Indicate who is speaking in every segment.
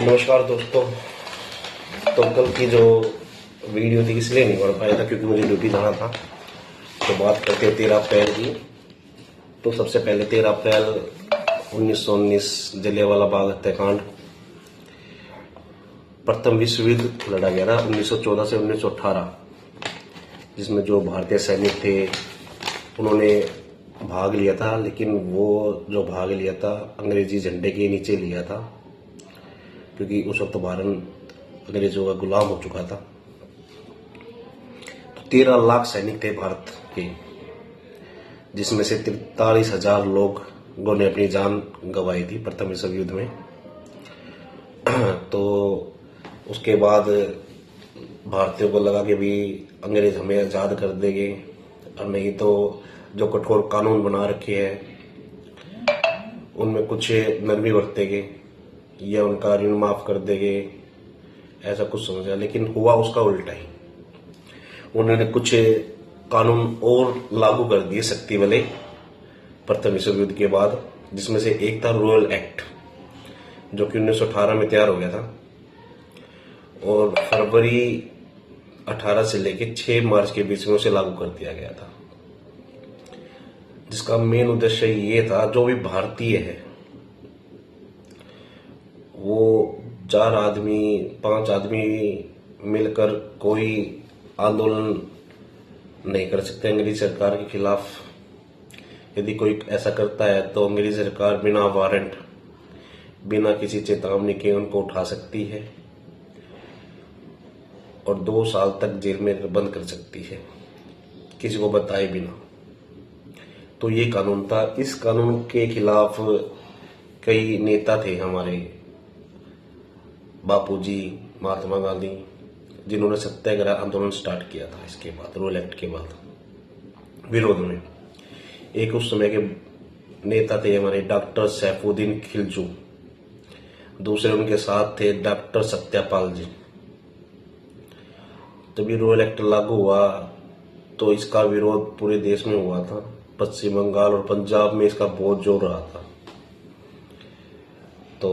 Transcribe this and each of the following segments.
Speaker 1: नमस्कार दोस्तों। तो कल की जो वीडियो थी इसलिए नहीं बन पाया था क्योंकि मुझे ड्यूटी जाना था। तो बात करते हैं 13 अप्रैल की। तो सबसे पहले 13 अप्रैल 1919 जलियांवाला बाग हत्याकांड, प्रथम विश्व युद्ध लड़ा गया था 1914 से 1918, जिसमें जो भारतीय सैनिक थे उन्होंने भाग लिया था। लेकिन वो जो भाग लिया था अंग्रेजी झंडे के नीचे लिया था, क्योंकि उस वक्त भारत अंग्रेजों का गुलाम हो चुका था। तो 13 लाख सैनिक थे भारत के, जिसमें से 43,000 लोगों ने अपनी जान गंवाई थी प्रथम विश्व युद्ध में। तो उसके बाद भारतीयों को लगा कि भी अंग्रेज हमें आज़ाद कर देंगे, और नहीं तो जो कठोर कानून बना रखे हैं उनमें कुछ नरमी बरतेंगे या उनका ऋण माफ कर देंगे, ऐसा कुछ समझा। लेकिन हुआ उसका उल्टा ही। उन्होंने कुछ कानून और लागू कर दिए शक्ति वाले प्रथम विश्व युद्ध के बाद, जिसमें से एक था रॉयल एक्ट, जो कि 1918 में तैयार हो गया था और फरवरी 18 से लेकर 6 मार्च के बीच में उसे लागू कर दिया गया था। जिसका मेन उद्देश्य ये था, जो भी भारतीय है वो 4 आदमी 5 आदमी मिलकर कोई आंदोलन नहीं कर सकते अंग्रेज सरकार के खिलाफ। यदि कोई ऐसा करता है तो अंग्रेज सरकार बिना वारंट, बिना किसी चेतावनी के उनको उठा सकती है और 2 साल तक जेल में बंद कर सकती है, किसी को बताए बिना। तो ये कानून था। इस कानून के खिलाफ कई नेता थे हमारे, बापूजी, महात्मा गांधी, जिन्होंने सत्याग्रह आंदोलन स्टार्ट किया था इसके बाद, रोल एक्ट के बाद विरोध में। एक उस समय के नेता थे हमारे डॉक्टर सैफुद्दीन खिलजी, दूसरे उनके साथ थे डॉक्टर सत्यपाल जी। तभी रोल एक्ट लागू हुआ तो इसका विरोध पूरे देश में हुआ था। पश्चिम बंगाल और पंजाब में इसका बहुत जोर रहा था। तो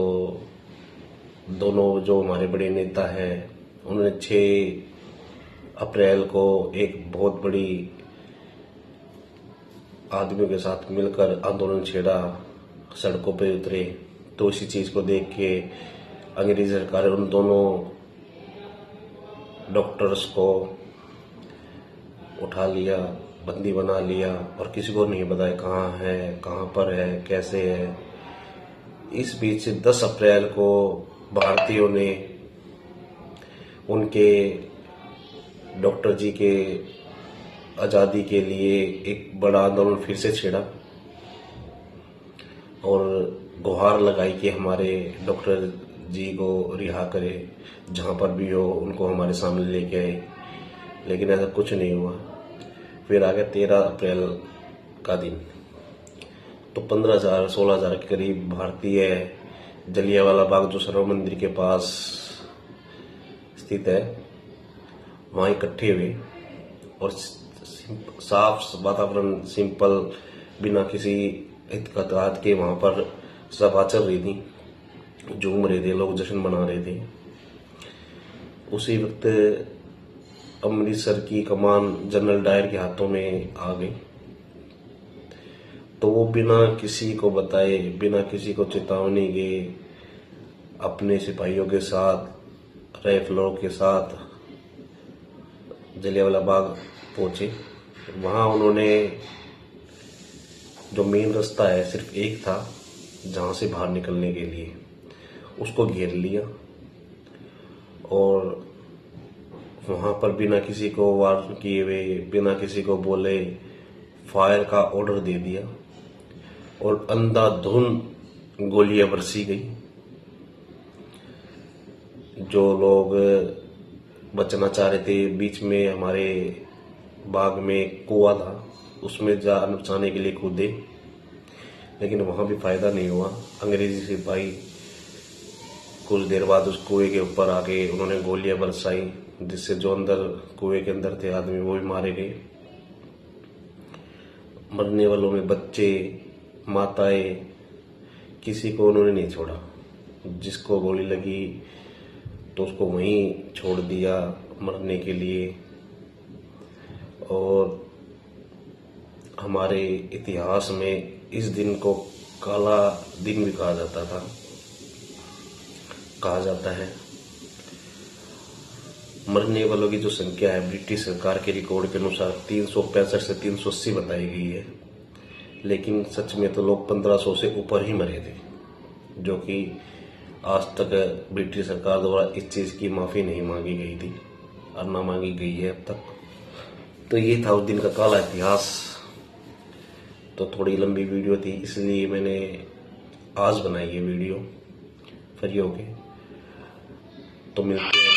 Speaker 1: दोनों जो हमारे बड़े नेता हैं उन्होंने 6 अप्रैल को एक बहुत बड़ी आदमियों के साथ मिलकर आंदोलन छेड़ा, सड़कों पर उतरे। तो इसी चीज को देख के अंग्रेज सरकार उन दोनों डॉक्टर्स को उठा लिया, बंदी बना लिया और किसी को नहीं बताया कहाँ है, कहाँ पर है, कैसे है। इस बीच 10 अप्रैल को भारतीयों ने उनके डॉक्टर जी के आज़ादी के लिए एक बड़ा आंदोलन फिर से छेड़ा और गुहार लगाई कि हमारे डॉक्टर जी को रिहा करे, जहाँ पर भी हो उनको हमारे सामने लेके आए। लेकिन ऐसा कुछ नहीं हुआ। फिर आ गया 13 अप्रैल का दिन। तो 15,000 16,000 के करीब भारतीय जलियांवाला बाग, जो सरोवर मंदिर के पास स्थित है, वहां इकट्ठे हुए और साफ वातावरण, सिंपल, बिना किसी हितकताहत के वहां पर सभा चल रही थी, झूम रहे थे लोग, जश्न मना रहे थे। उसी वक्त अमृतसर की कमान जनरल डायर के हाथों में आ गई। तो वो बिना किसी को बताए, बिना किसी को चेतावनी के अपने सिपाहियों के साथ, राइफलों के साथ जलियांवाला बाग पहुंचे। वहां उन्होंने, जो मेन रास्ता है सिर्फ एक था जहां से बाहर निकलने के लिए, उसको घेर लिया और वहां पर बिना किसी को वार्न किए हुए, बिना किसी को बोले फायर का ऑर्डर दे दिया और अंधाधुंध गोलियां बरसी गई। जो लोग बचना चाह रहे थे, बीच में हमारे बाग में कुआं था, उसमें जान बचाने के लिए कूदे, लेकिन वहां भी फायदा नहीं हुआ। अंग्रेजी सिपाही कुछ देर बाद उस कुएं के ऊपर आके उन्होंने गोलियां बरसाई, जिससे जो अंदर कुएं के अंदर थे आदमी वो भी मारे गए। मरने वालों में बच्चे, माताएं, किसी को उन्होंने नहीं छोड़ा। जिसको गोली लगी तो उसको वहीं छोड़ दिया मरने के लिए। और हमारे इतिहास में इस दिन को काला दिन भी कहा जाता है। मरने वालों की जो संख्या है ब्रिटिश सरकार के रिकॉर्ड के अनुसार 365 से 380 बताई गई है, लेकिन सच में तो लोग 1500 से ऊपर ही मरे थे, जो कि आज तक ब्रिटिश सरकार द्वारा इस चीज़ की माफ़ी नहीं मांगी गई थी और ना मांगी गई है अब तक। तो ये था उस दिन का काला इतिहास। तो थोड़ी लंबी वीडियो थी, इसलिए मैंने आज बनाई ये वीडियो फ्री होके। तो मिलते हैं